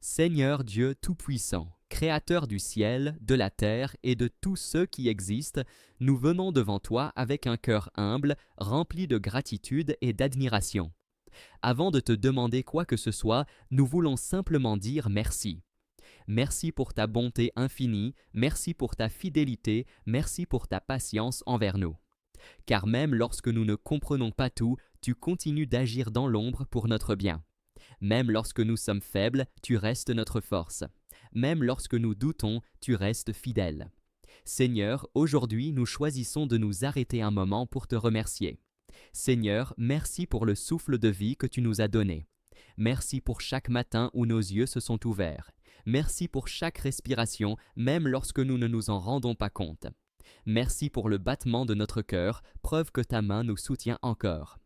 Seigneur Dieu Tout-Puissant, Créateur du ciel, de la terre et de tous ceux qui existent, nous venons devant toi avec un cœur humble, rempli de gratitude et d'admiration. Avant de te demander quoi que ce soit, nous voulons simplement dire merci. Merci pour ta bonté infinie, merci pour ta fidélité, merci pour ta patience envers nous. Car même lorsque nous ne comprenons pas tout, tu continues d'agir dans l'ombre pour notre bien. Même lorsque nous sommes faibles, tu restes notre force. Même lorsque nous doutons, tu restes fidèle. Seigneur, aujourd'hui nous choisissons de nous arrêter un moment pour te remercier. Seigneur, merci pour le souffle de vie que tu nous as donné. Merci pour chaque matin où nos yeux se sont ouverts. Merci pour chaque respiration, même lorsque nous ne nous en rendons pas compte. Merci pour le battement de notre cœur, preuve que ta main nous soutient encore.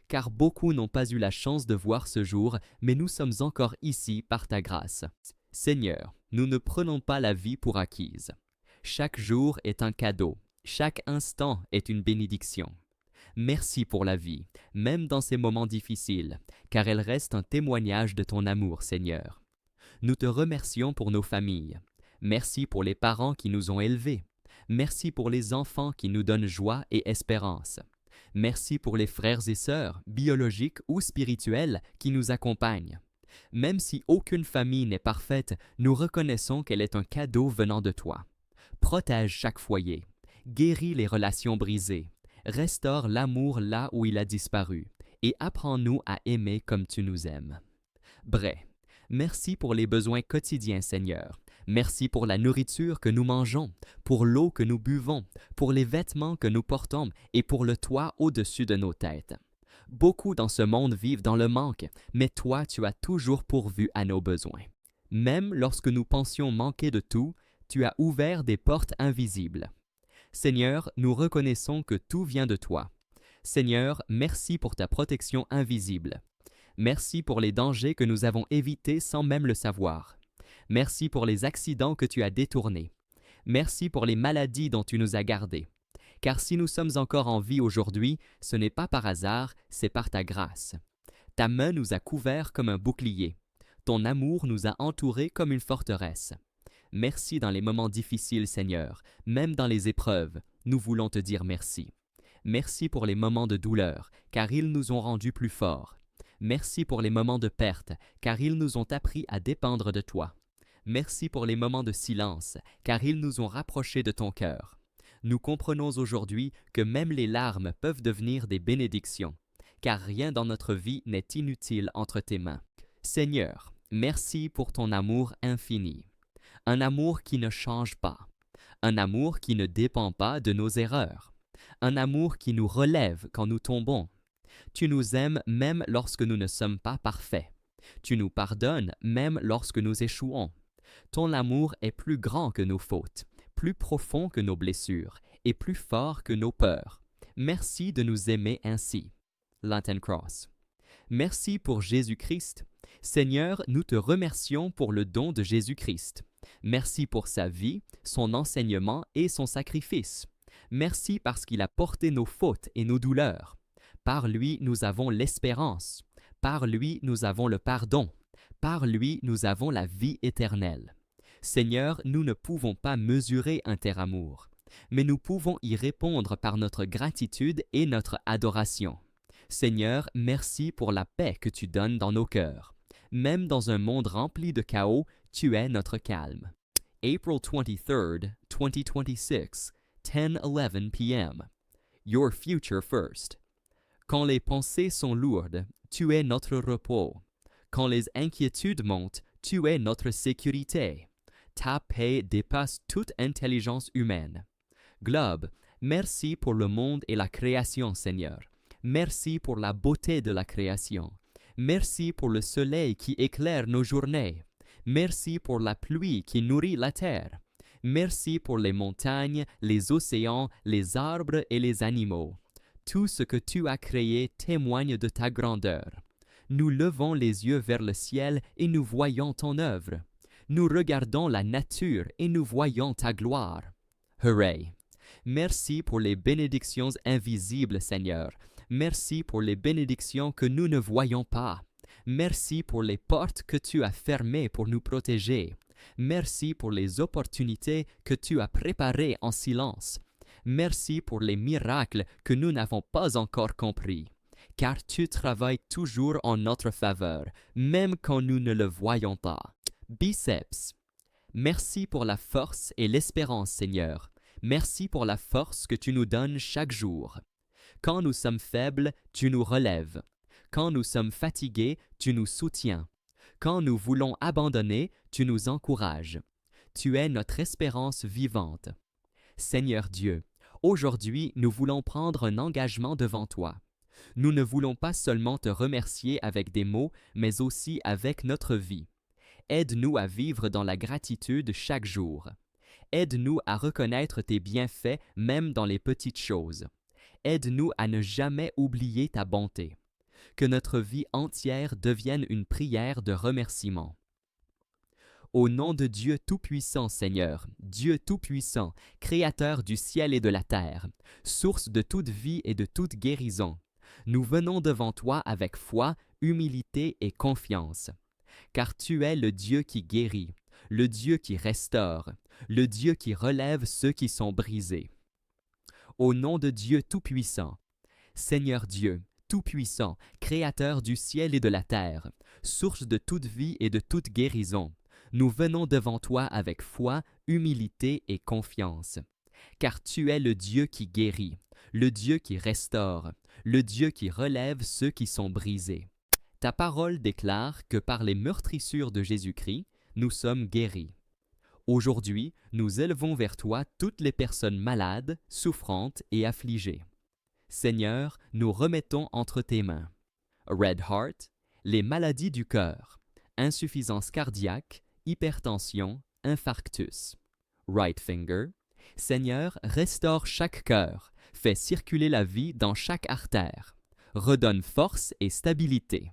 Car beaucoup n'ont pas eu la chance de voir ce jour, mais nous sommes encore ici par ta grâce. Seigneur, nous ne prenons pas la vie pour acquise. Chaque jour est un cadeau, chaque instant est une bénédiction. Merci pour la vie, même dans ces moments difficiles, car elle reste un témoignage de ton amour, Seigneur. Nous te remercions pour nos familles. Merci pour les parents qui nous ont élevés. Merci pour les enfants qui nous donnent joie et espérance. Merci pour les frères et sœurs, biologiques ou spirituels, qui nous accompagnent. Même si aucune famille n'est parfaite, nous reconnaissons qu'elle est un cadeau venant de toi. Protège chaque foyer, guéris les relations brisées, restaure l'amour là où il a disparu, et apprends-nous à aimer comme tu nous aimes. Bref, merci pour les besoins quotidiens, Seigneur. Merci pour la nourriture que nous mangeons, pour l'eau que nous buvons, pour les vêtements que nous portons et pour le toit au-dessus de nos têtes. Beaucoup dans ce monde vivent dans le manque, mais toi, tu as toujours pourvu à nos besoins. Même lorsque nous pensions manquer de tout, tu as ouvert des portes invisibles. Seigneur, nous reconnaissons que tout vient de toi. Seigneur, merci pour ta protection invisible. Merci pour les dangers que nous avons évités sans même le savoir. Merci pour les accidents que tu as détournés. Merci pour les maladies dont tu nous as gardés. Car si nous sommes encore en vie aujourd'hui, ce n'est pas par hasard, c'est par ta grâce. Ta main nous a couverts comme un bouclier. Ton amour nous a entourés comme une forteresse. Merci dans les moments difficiles, Seigneur, même dans les épreuves, nous voulons te dire merci. Merci pour les moments de douleur, car ils nous ont rendus plus forts. Merci pour les moments de perte, car ils nous ont appris à dépendre de toi. Merci pour les moments de silence, car ils nous ont rapprochés de ton cœur. Nous comprenons aujourd'hui que même les larmes peuvent devenir des bénédictions, car rien dans notre vie n'est inutile entre tes mains. Seigneur, merci pour ton amour infini. Un amour qui ne change pas. Un amour qui ne dépend pas de nos erreurs. Un amour qui nous relève quand nous tombons. Tu nous aimes même lorsque nous ne sommes pas parfaits. Tu nous pardonnes même lorsque nous échouons. Ton amour est plus grand que nos fautes, plus profond que nos blessures et plus fort que nos peurs. Merci de nous aimer ainsi. Lantern Cross. Merci pour Jésus-Christ. Seigneur, nous te remercions pour le don de Jésus-Christ. Merci pour sa vie, son enseignement et son sacrifice. Merci parce qu'il a porté nos fautes et nos douleurs. Par lui, nous avons l'espérance. Par lui, nous avons le pardon. Par lui, nous avons la vie éternelle. Seigneur, nous ne pouvons pas mesurer un tel amour, mais nous pouvons y répondre par notre gratitude et notre adoration. Seigneur, merci pour la paix que tu donnes dans nos cœurs. Même dans un monde rempli de chaos, tu es notre calme. April 23rd, 2026, 10:11 p.m. Your future first. Quand les pensées sont lourdes, tu es notre repos. Quand les inquiétudes montent, tu es notre sécurité. Ta paix dépasse toute intelligence humaine. Globe, merci pour le monde et la création, Seigneur. Merci pour la beauté de la création. Merci pour le soleil qui éclaire nos journées. Merci pour la pluie qui nourrit la terre. Merci pour les montagnes, les océans, les arbres et les animaux. Tout ce que tu as créé témoigne de ta grandeur. Nous levons les yeux vers le ciel et nous voyons ton œuvre. Nous regardons la nature et nous voyons ta gloire. Hooray! Merci pour les bénédictions invisibles, Seigneur. Merci pour les bénédictions que nous ne voyons pas. Merci pour les portes que tu as fermées pour nous protéger. Merci pour les opportunités que tu as préparées en silence. Merci pour les miracles que nous n'avons pas encore compris. Car tu travailles toujours en notre faveur, même quand nous ne le voyons pas. Biceps. Merci pour la force et l'espérance, Seigneur. Merci pour la force que tu nous donnes chaque jour. Quand nous sommes faibles, tu nous relèves. Quand nous sommes fatigués, tu nous soutiens. Quand nous voulons abandonner, tu nous encourages. Tu es notre espérance vivante. Seigneur Dieu, aujourd'hui, nous voulons prendre un engagement devant toi. Nous ne voulons pas seulement te remercier avec des mots, mais aussi avec notre vie. Aide-nous à vivre dans la gratitude chaque jour. Aide-nous à reconnaître tes bienfaits même dans les petites choses. Aide-nous à ne jamais oublier ta bonté. Que notre vie entière devienne une prière de remerciement. Au nom de Dieu Tout-Puissant, Seigneur, Dieu Tout-Puissant, Créateur du ciel et de la terre, source de toute vie et de toute guérison, nous venons devant toi avec foi, humilité et confiance. Car tu es le Dieu qui guérit, le Dieu qui restaure, le Dieu qui relève ceux qui sont brisés. Au nom de Dieu Tout-Puissant, Seigneur Dieu, Tout-Puissant, Créateur du ciel et de la terre, source de toute vie et de toute guérison, nous venons devant toi avec foi, humilité et confiance. Car tu es le Dieu qui guérit, le Dieu qui restaure, le Dieu qui relève ceux qui sont brisés. Ta parole déclare que par les meurtrissures de Jésus-Christ, nous sommes guéris. Aujourd'hui, nous élevons vers toi toutes les personnes malades, souffrantes et affligées. Seigneur, nous remettons entre tes mains Red Heart, les maladies du cœur, insuffisance cardiaque, hypertension, infarctus. Right Finger, Seigneur, restaure chaque cœur, fais circuler la vie dans chaque artère, redonne force et stabilité.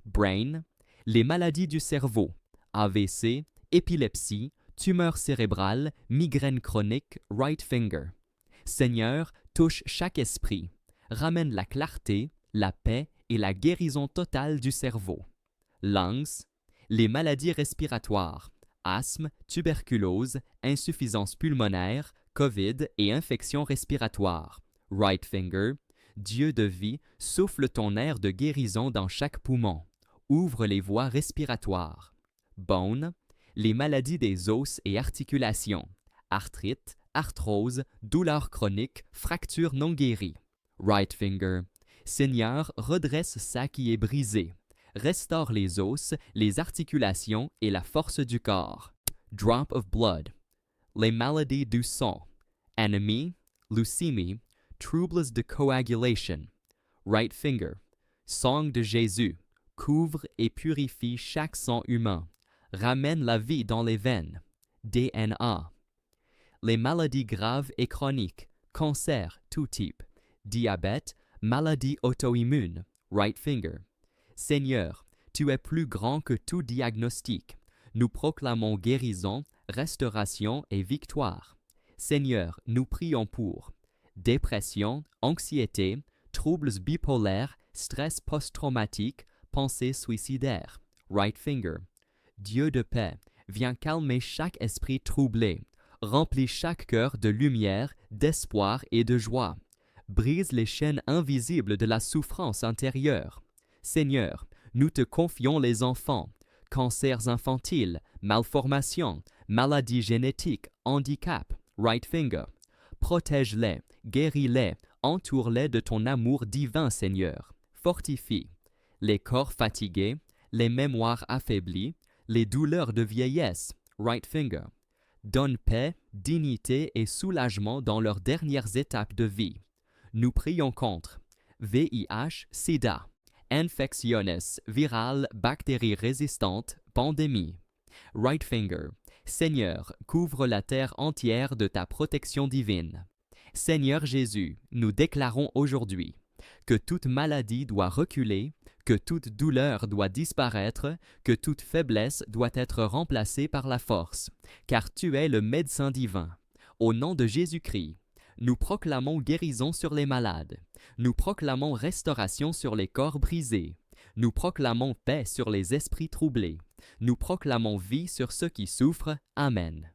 Brain, les maladies du cerveau, AVC, épilepsie, tumeur cérébrale, migraine chronique, right finger. Seigneur, touche chaque esprit, ramène la clarté, la paix et la guérison totale du cerveau. Lungs, les maladies respiratoires, asthme, tuberculose, insuffisance pulmonaire, COVID et infections respiratoires. Right finger, Dieu de vie, souffle ton air de guérison dans chaque poumon. Ouvre les voies respiratoires. Bone, les maladies des os et articulations, arthrite, arthrose, douleurs chroniques, fractures non guéries. Right finger, Seigneur, redresse ça qui est brisé. Restaure les os, les articulations et la force du corps. Drop of blood, les maladies du sang, anémie, leucémie, troubles de coagulation. Right finger, sang de Jésus, couvre et purifie chaque sang humain, ramène la vie dans les veines. DNA, les maladies graves et chroniques, cancer, tout type, diabète, maladies auto-immunes. Right finger, Seigneur, tu es plus grand que tout diagnostic. Nous proclamons guérison, restauration et victoire. Seigneur, nous prions pour dépression, anxiété, troubles bipolaires, stress post-traumatique, pensées suicidaires. Right finger, Dieu de paix, viens calmer chaque esprit troublé, remplis chaque cœur de lumière, d'espoir et de joie. Brise les chaînes invisibles de la souffrance intérieure. Seigneur, nous te confions les enfants, cancers infantiles, malformations, maladies génétiques, handicap. Right finger, protège-les, guéris-les, entoure-les de ton amour divin, Seigneur. Fortifie les corps fatigués, les mémoires affaiblies, les douleurs de vieillesse. Right finger, donne paix, dignité et soulagement dans leurs dernières étapes de vie. Nous prions contre VIH, SIDA, infecciones virales, bactéries résistantes, pandémie. Right finger, Seigneur, couvre la terre entière de ta protection divine. Seigneur Jésus, nous déclarons aujourd'hui que toute maladie doit reculer, que toute douleur doit disparaître, que toute faiblesse doit être remplacée par la force, car tu es le médecin divin. Au nom de Jésus-Christ, nous proclamons guérison sur les malades. Nous proclamons restauration sur les corps brisés. Nous proclamons paix sur les esprits troublés. Nous proclamons vie sur ceux qui souffrent. Amen.